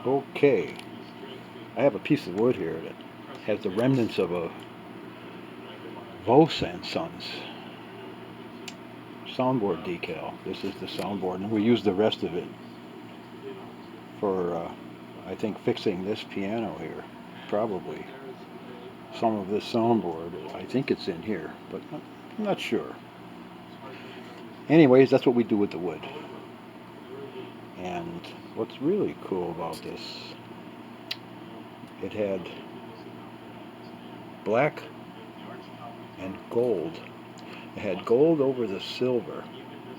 Okay, I have a piece of wood here that has the remnants of a Vos and Sons soundboard decal. This is the soundboard, and we use the rest of it for, I think, fixing this piano here. Probably some of this soundboard. I think it's in here, but I'm not sure. Anyways, that's what we do with the wood. And what's really cool about this, it had black and gold. It had gold over the silver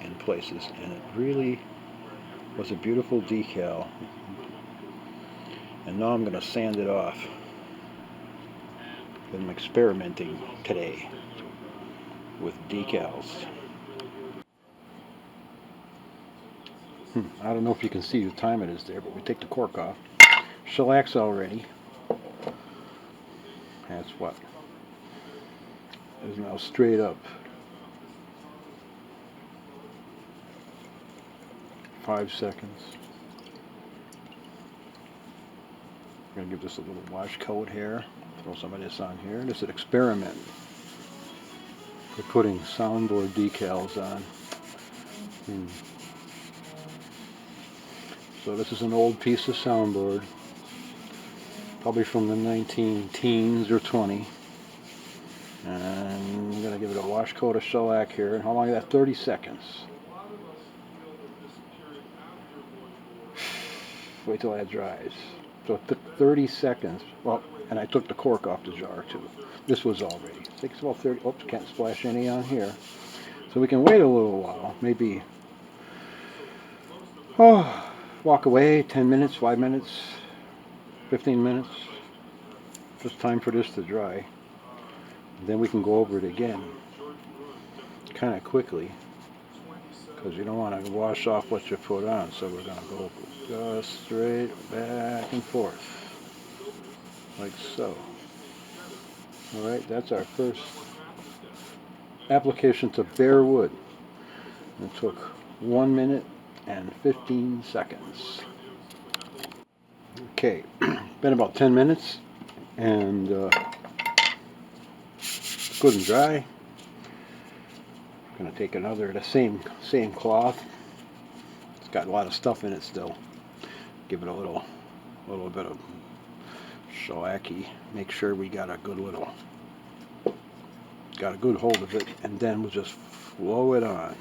in places, and it really was a beautiful decal. And now I'm going to sand it off. I'm experimenting today with decals. I don't know if you can see the time it is there, but we take the cork off. Shellac already. That's what is now straight up. 5 seconds. I'm going to give this a little wash coat here. Throw some of this on here. This is an experiment for putting soundboard decals on. So this is an old piece of soundboard, probably from the 19 teens or 20. And I'm going to give it a wash coat of shellac here. And how long is that? 30 seconds. Wait till that dries. So it took 30 seconds. Well, and I took the cork off the jar too. This was all ready. It takes about 30. Oops, can't splash any on here. So we can wait a little while. Maybe, walk away 10 minutes, 5 minutes, 15 minutes. Just time for this to dry. And then we can go over it again kind of quickly, because you don't want to wash off what you put on. So we're going to go just straight back and forth like so. Alright, that's our first application to bare wood. It took 1 minute and 15 seconds. Okay, been about 10 minutes, and it's good and dry. I'm going to take another, the same cloth. It's got a lot of stuff in it still. Give it a little bit of shellac-y. Make sure we got a good hold of it, and then we'll just flow it on.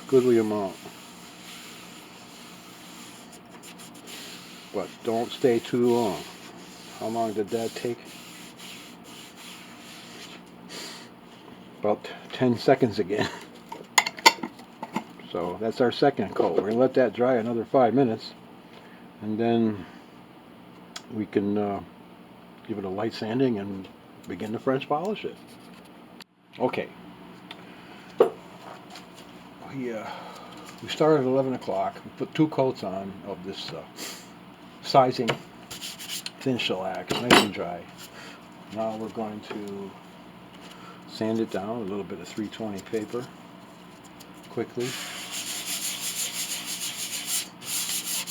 Goodly amount. But don't stay too long. How long did that take? About 10 seconds again. So that's our second coat. We're going to let that dry another 5 minutes, and then we can give it a light sanding and begin to French polish it. Okay. We started at 11 o'clock. We put 2 coats on of this sizing thin shellac, nice and dry. Now we're going to sand it down, a little bit of 320 paper, quickly.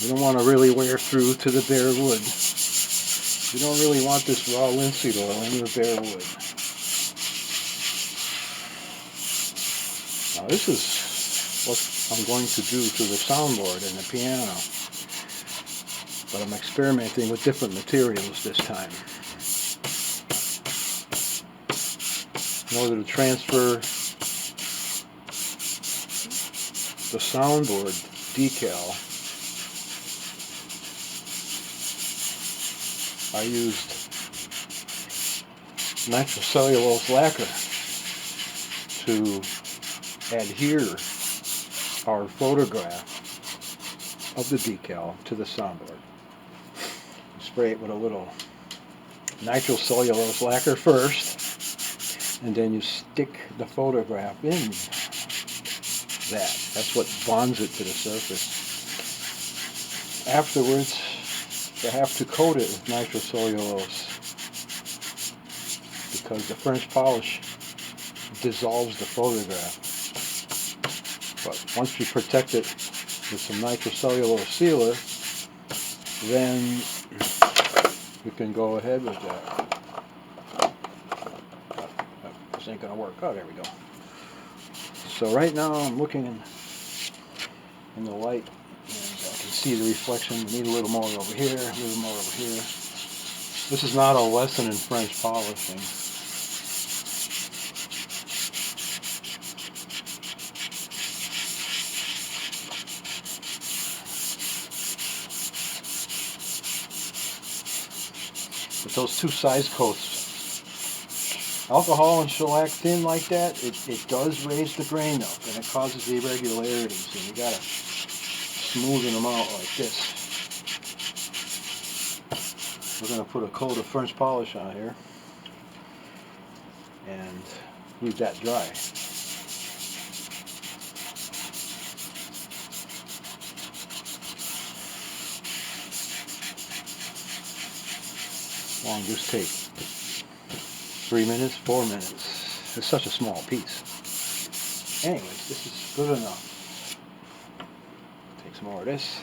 We don't want to really wear through to the bare wood. You don't really want this raw linseed oil in your bare wood. Now this is what I'm going to do to the soundboard and the piano. But I'm experimenting with different materials this time. In order to transfer the soundboard decal, I used nitrocellulose lacquer to adhere our photograph of the decal to the soundboard. You spray it with a little nitrocellulose lacquer first, and then you stick the photograph in that. That's what bonds it to the surface. Afterwards, you have to coat it with nitrocellulose, because the French polish dissolves the photograph. But once you protect it with some nitrocellulose sealer, then we can go ahead with that. This ain't gonna work. Oh, there we go. So right now I'm looking in the light, and I can see the reflection. We need a little more over here, a little more over here. This is not a lesson in French polishing. But those two size coats, alcohol and shellac thin like that, it does raise the grain up, and it causes irregularities, and you gotta smoothen them out like this. We're gonna put a coat of French polish on here and leave that dry. How long does this take? 3 minutes, 4 minutes. It's such a small piece. Anyways, this is good enough. Take some more of this.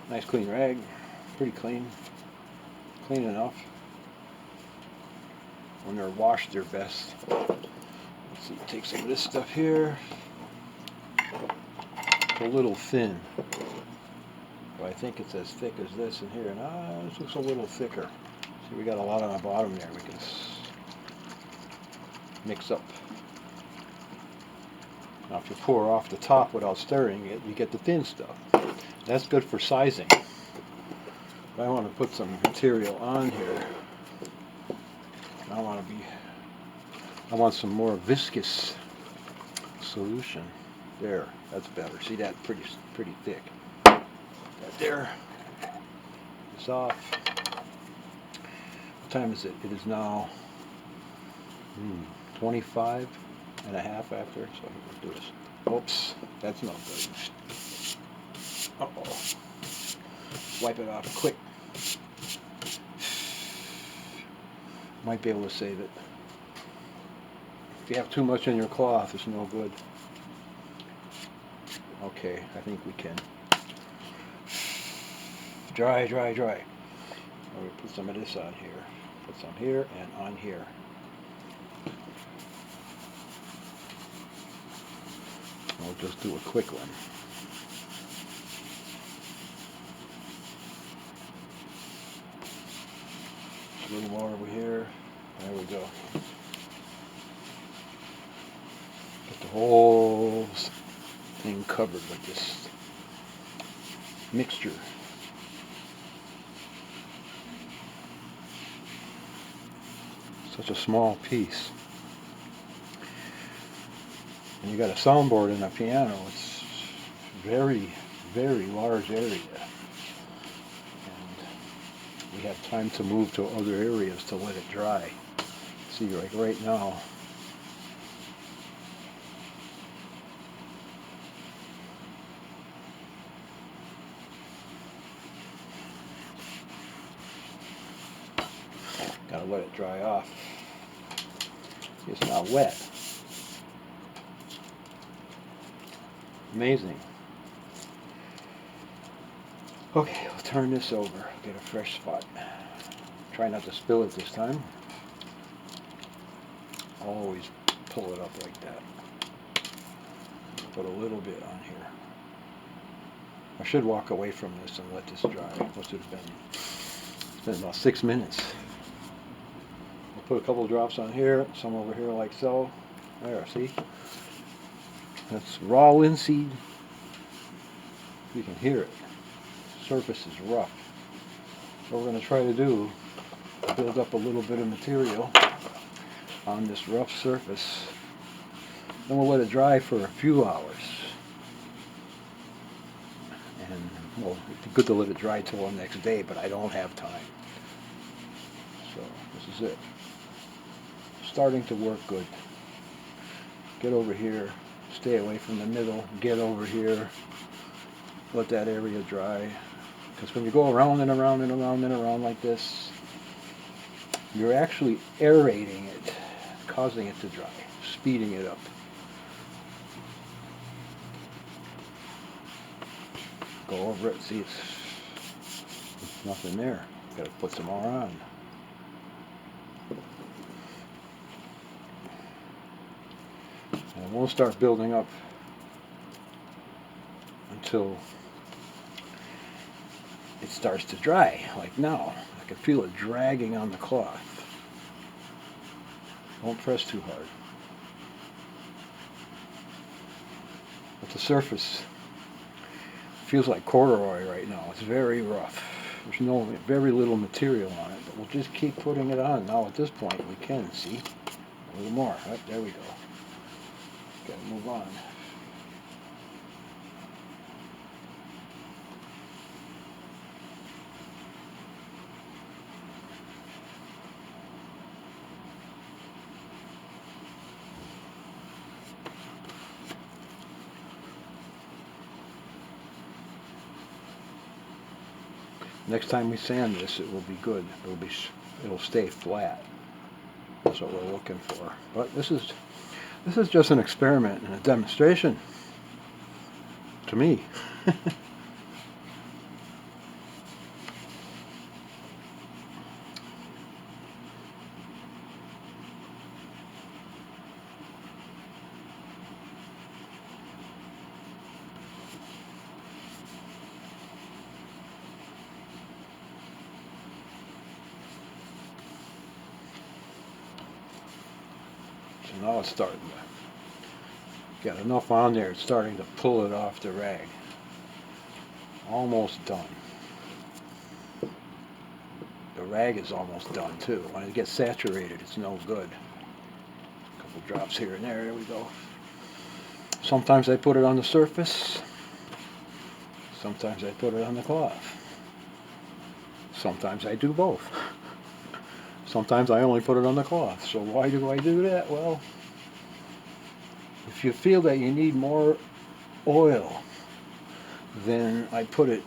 Nice clean rag. Pretty clean. Clean enough. When they're washed, they're best. Let's see, take some of this stuff here. It's a little thin. But I think it's as thick as this in here. And this looks a little thicker. See, we got a lot on the bottom there we can mix up. Now if you pour off the top without stirring it, you get the thin stuff. That's good for sizing. But I want to put some material on here. I want some more viscous solution. There, that's better. See that? Pretty thick. That there. It's off. What time is it? It is now 25 and a half after, so let's do this. Oops, that's not good. Uh-oh. Wipe it off quick. Might be able to save it. If you have too much in your cloth, it's no good. Okay, I think we can. Dry, dry, dry. I'm going to put some of this on here. Put some here and on here. I'll just do a quick one. A little more over here. There we go. Get the whole thing covered with this mixture. Such a small piece. And you got a soundboard and a piano. It's very, very large area. We have time to move to other areas to let it dry. See, like right now, gotta let it dry off. It's not wet. Amazing. Okay, I'll turn this over, get a fresh spot. Try not to spill it this time. Always pull it up like that. Put a little bit on here. I should walk away from this and let this dry. What's it been? It's been about 6 minutes. I'll put a couple drops on here, some over here like so. There, see? That's raw linseed. You can hear it. Surface is rough. What we're going to try to do is build up a little bit of material on this rough surface. Then we'll let it dry for a few hours. And, well, it's good to let it dry till the next day, but I don't have time. So, this is it. Starting to work good. Get over here. Stay away from the middle. Get over here. Let that area dry. Because when you go around and around and around and around like this, you're actually aerating it, causing it to dry, speeding it up. Go over it, see it's nothing there. Got to put some more on. And it won't start building up until it starts to dry, like now. I can feel it dragging on the cloth. Don't press too hard. But the surface feels like corduroy right now. It's very rough. There's very little material on it, but we'll just keep putting it on. Now at this point we can see a little more. Right, there we go. Gotta move on. Next time we sand this, it will be good. It'll stay flat. That's what we're looking for. But this is just an experiment and a demonstration to me. So now it's starting to get enough on there, it's starting to pull it off the rag. Almost done. The rag is almost done too. When it gets saturated, it's no good. A couple drops here and there we go. Sometimes I put it on the surface. Sometimes I put it on the cloth. Sometimes I do both. Sometimes I only put it on the cloth. So why do I do that? Well, if you feel that you need more oil, then I put it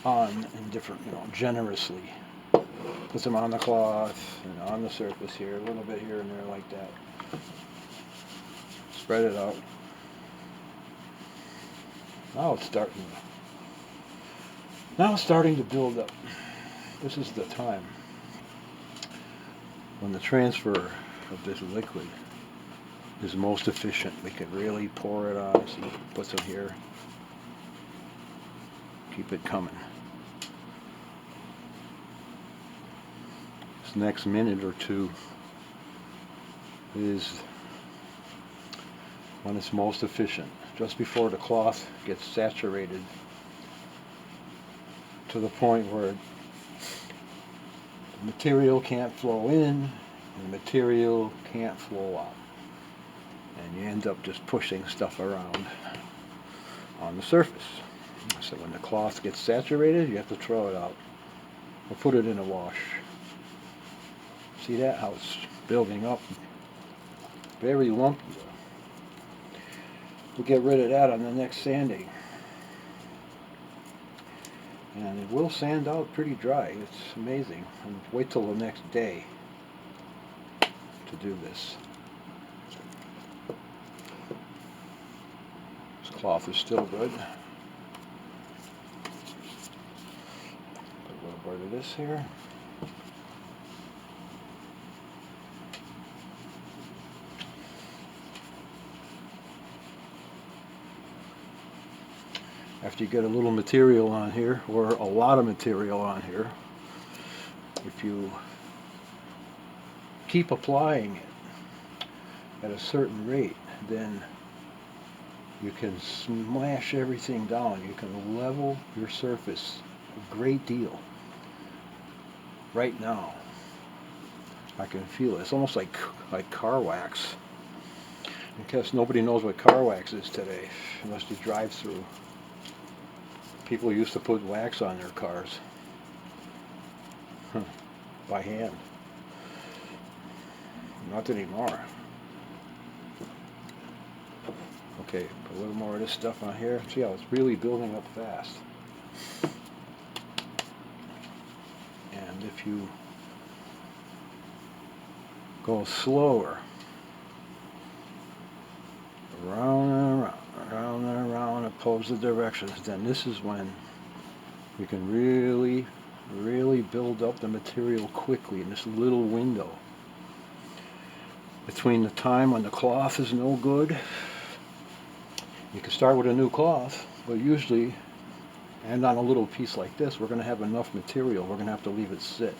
on in different, generously. Put some on the cloth and on the surface here, a little bit here and there like that. Spread it out. Now it's starting to build up. This is the time when the transfer of this liquid is most efficient. We can really pour it on. See, put some here. Keep it coming. This next minute or two is when it's most efficient. Just before the cloth gets saturated to the point where the material can't flow in and the material can't flow out. And you end up just pushing stuff around on the surface. So when the cloth gets saturated, you have to throw it out or put it in a wash. See that? How it's building up. Very lumpy. We'll get rid of that on the next sanding. And it will sand out pretty dry. It's amazing. And wait till the next day to do this. This cloth is still good. Put a little bit of this here. After you get a little material on here, or a lot of material on here, if you keep applying it at a certain rate, then you can smash everything down. You can level your surface a great deal. Right now, I can feel it. It's almost like car wax. In case nobody knows what car wax is today, unless you drive through. People used to put wax on their cars by hand. Not anymore. Okay, put a little more of this stuff on here. See how it's really building up fast. And if you go slower, around and around, Round and around opposite directions. Then this is when we can really, really build up the material quickly in this little window. Between the time when the cloth is no good, you can start with a new cloth, but usually, and on a little piece like this, we're going to have enough material. We're going to have to leave it sit.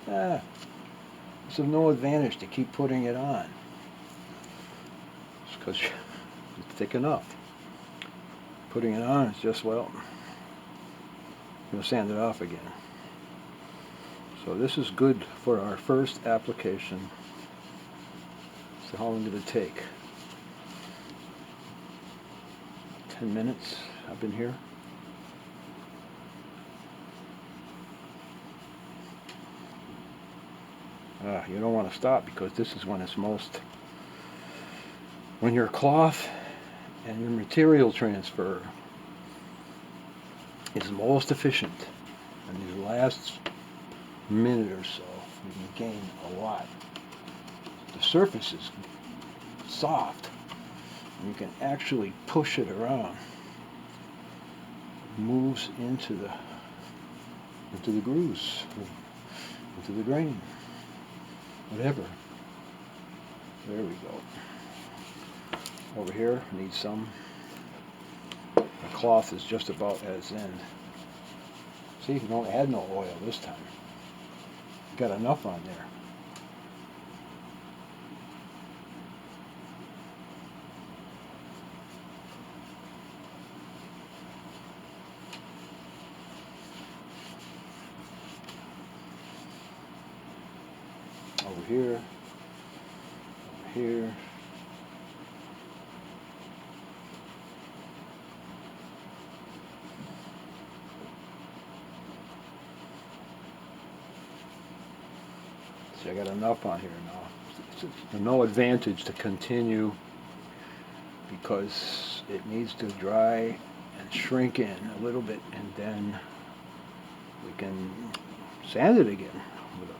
It's of no advantage to keep putting it on. It's because it's thick enough. Putting it on is just, well, I'm going to sand it off again. So this is good for our first application. So how long did it take? 10 minutes I've been here. You don't want to stop because this is when it's most, when your cloth and your material transfer is most efficient. In these last minute or so, you can gain a lot. The surface is soft, and you can actually push it around. It moves into the grooves, into the grain, whatever. There we go. Over here, need some. The cloth is just about at its end. See, you don't add no oil this time. You got enough on there. Over here, over here. See, I got enough on here now. It's no advantage to continue because it needs to dry and shrink in a little bit, and then we can sand it again with a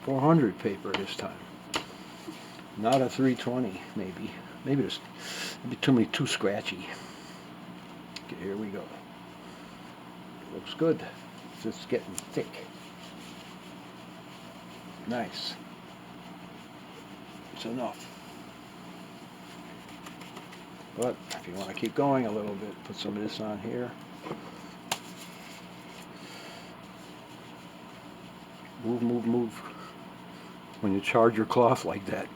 400 paper this time, not a 320. Maybe there's too scratchy. Okay, here we go. Looks good. It's just getting thick. Nice. It's enough. But if you want to keep going a little bit, put some of this on here. Move, move, move. When you charge your cloth like that,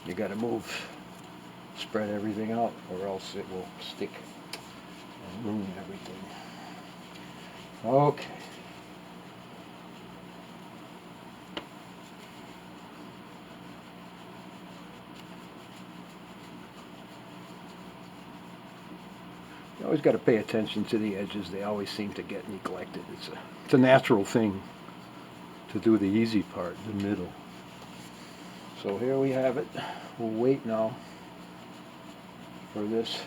you got to move. Spread everything out, or else it will stick and ruin everything. Okay. You always got to pay attention to the edges. They always seem to get neglected. It's a natural thing to do the easy part, the middle. So here we have it. We'll wait now for this.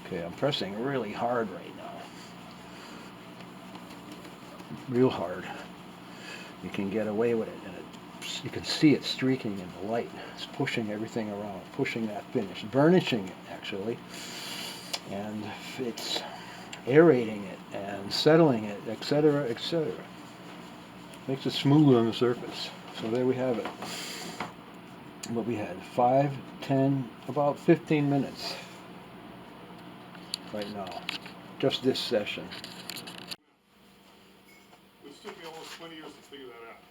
Okay, I'm pressing really hard right now. Real hard. You can get away with it, and you can see it streaking in the light. It's pushing everything around, pushing that finish, burnishing it actually, and it's aerating it and settling it, etc., etc. Makes it smooth on the surface. So there we have it. What we had, 5, 10, about 15 minutes right now. Just this session. Which took me almost 20 years to figure that out.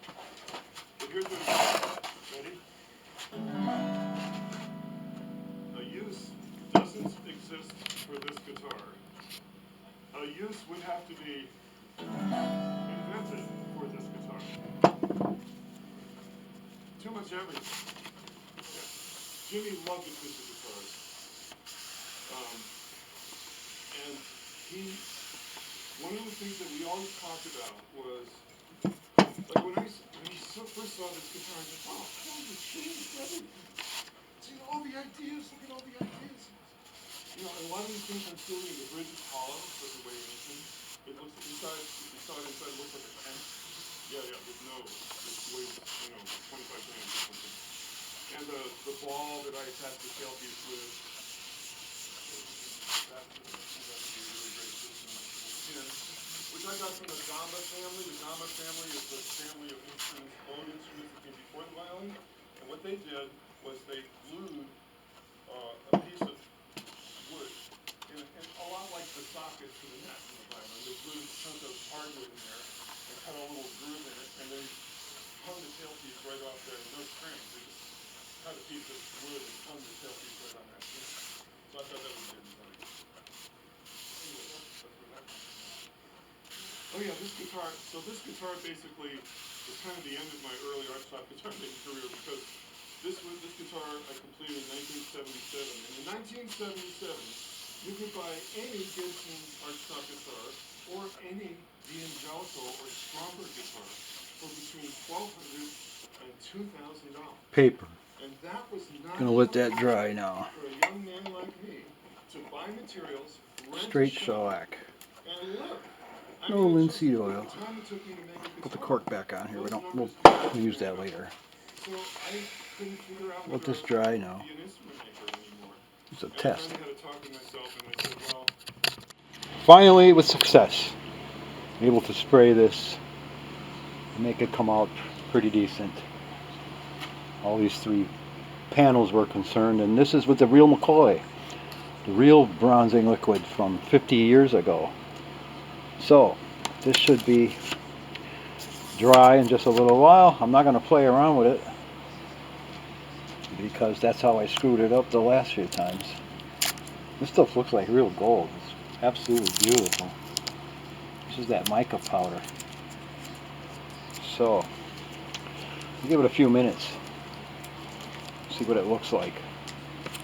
But here's what it is. Ready? A use doesn't exist for this guitar. A use would have to be invented for this guitar. Too much everything. Yeah. Jimmy loved acoustic guitars. And one of the things that we always talked about was, like when I first saw this guitar, I was like, wow, how has it changed everything? See all the ideas, look at all the ideas. You know, and a lot of these things I'm still doing, the bridge is hollow, because of the way it is. It looks inside. If you saw it inside, it looks like a tent. Yeah, with no, it weighs 25 grams or something. And the ball that I attached the tailpiece with, that would be a really great system. Pin, which I got from the Gamba family. The Gamba family is the family of instruments, bowed instruments that came before the violin. And what they did was they glued a piece of wood, and a lot like the socket to the neck in the violin. They glued a chunk of hardwood in there and cut a little groove in it, and then hung the tailpiece right off there. No strings. They just cut a piece of wood and hung the tailpiece right on that string. So I thought that was really funny. Anyway, that's where that comes from. Oh yeah, this guitar. So this guitar basically was kind of the end of my early archtop guitar making career, because this guitar I completed in 1977. And in 1977, you could buy any Gibson archtop guitar or any D'Angelico or Stromberg guitar for between $1,200 and $2,000. Paper. And that was not Gonna let that dry now. for a young man like me to buy materials, rent Straight a shop, shellac. and live. I No mean, linseed oil. the time it took me to make a Put the guitar, cork back on here. those We'll numbers use that later. So I couldn't figure out Let whether this I dry would now. be an instrument maker anymore. It's a And test. I finally had to talk to myself, and I said, well, Finally, with success, able to spray this and make it come out pretty decent. All these three panels were concerned, and this is with the real McCoy, the real bronzing liquid from 50 years ago. So this should be dry in just a little while. I'm not going to play around with it because that's how I screwed it up the last few times. This stuff looks like real gold. It's absolutely beautiful. This is that mica powder. So I'll give it a few minutes. See what it looks like.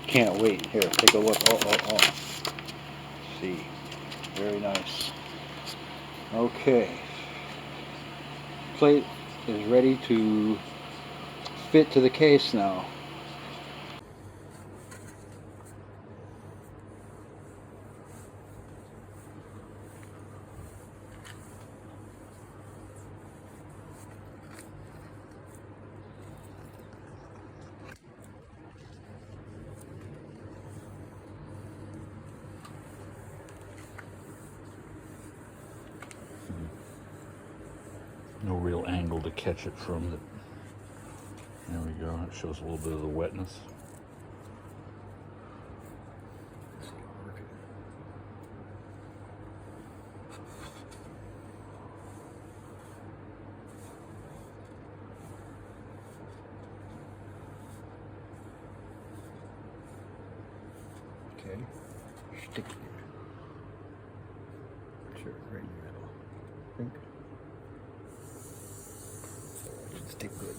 Can't wait. Here, take a look. Oh. See. Very nice. Okay. Plate is ready to fit to the case now. No real angle to catch it from. There we go. It shows a little bit of the wetness. Okay. Stick it. Sure, right in the middle. Think. Should stick good.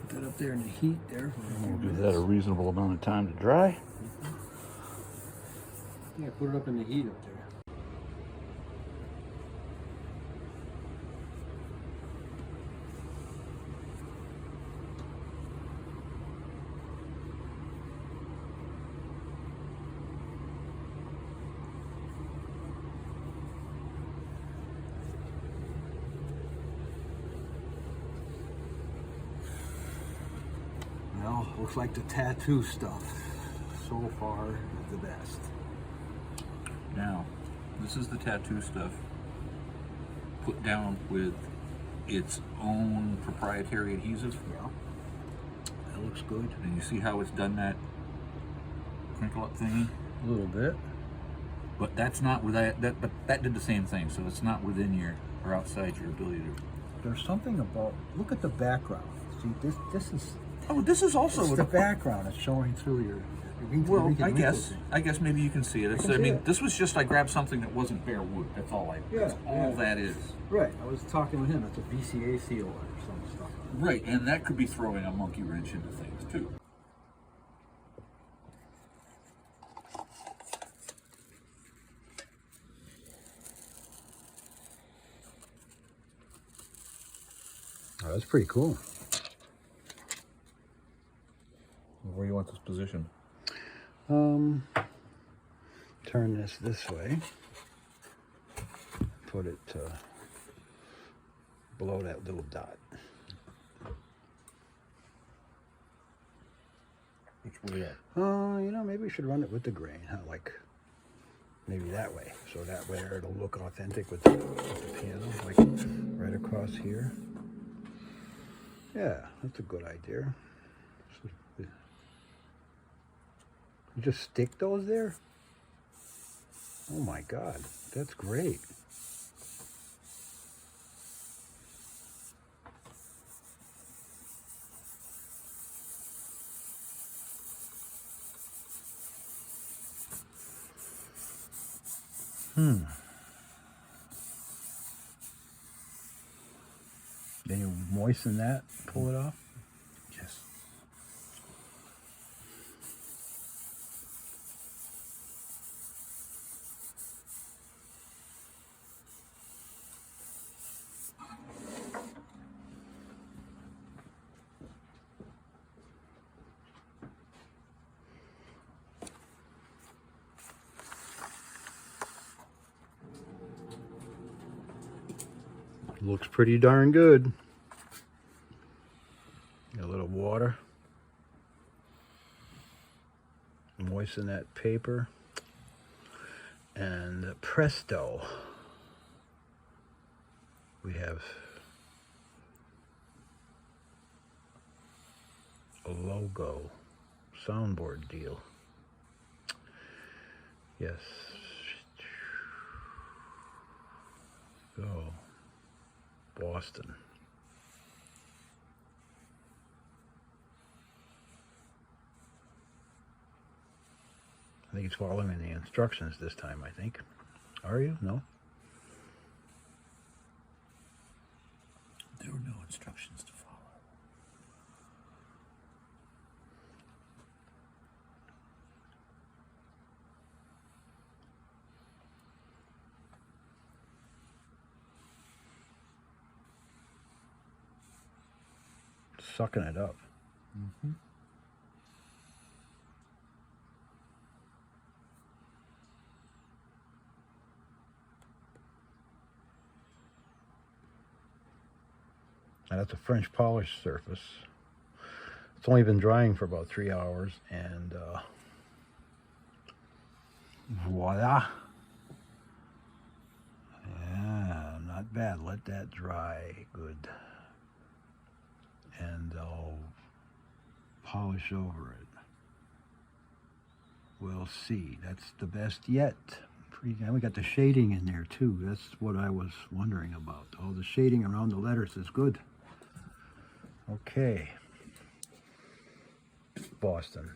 Put that up there in the heat there for a few We'll give minutes. that a reasonable amount of time to dry. Yeah, put it up in the heat up there. Well, looks like the tattoo stuff so far is the best. Now, this is the tattoo stuff put down with its own proprietary adhesive. Yeah, that looks good. And you see how it's done that crinkle up thingy? A little bit. But that's not with that, but that did the same thing, so it's not within your or outside your ability to. There's something about, look at the background. See, this is, Oh, this is also it's the background. It's showing through your Well, I guess maybe you can see it. I mean, This was just I grabbed something that wasn't bare wood. That's all that's all that is. Right. I was talking with him. It's a VCA seal or some stuff. Right, and that could be throwing a monkey wrench into things too. Oh, that's pretty cool. Where do you want this position? Turn this way. Put it below that little dot. Which way up? You know, maybe we should run it with the grain, huh? Like maybe that way, so that way it'll look authentic with the piano, like right across here. Yeah, that's a good idea. You just stick those there? Oh my God, that's great. Then you moisten that, pull it off? Yes. Looks pretty darn good. A little water. Moisten that paper. And presto. We have a logo soundboard deal. Yes. Go. Boston. I think he's following the instructions this time, I think. Are you? No? There were no instructions to follow. Sucking it up. Mm-hmm. Now that's a French polish surface. It's only been drying for about 3 hours, and voila. Yeah, not bad. Let that dry good. And I'll polish over it. We'll see. That's the best yet. And we got the shading in there too. That's what I was wondering about. All the shading around the letters is good. Okay. Boston.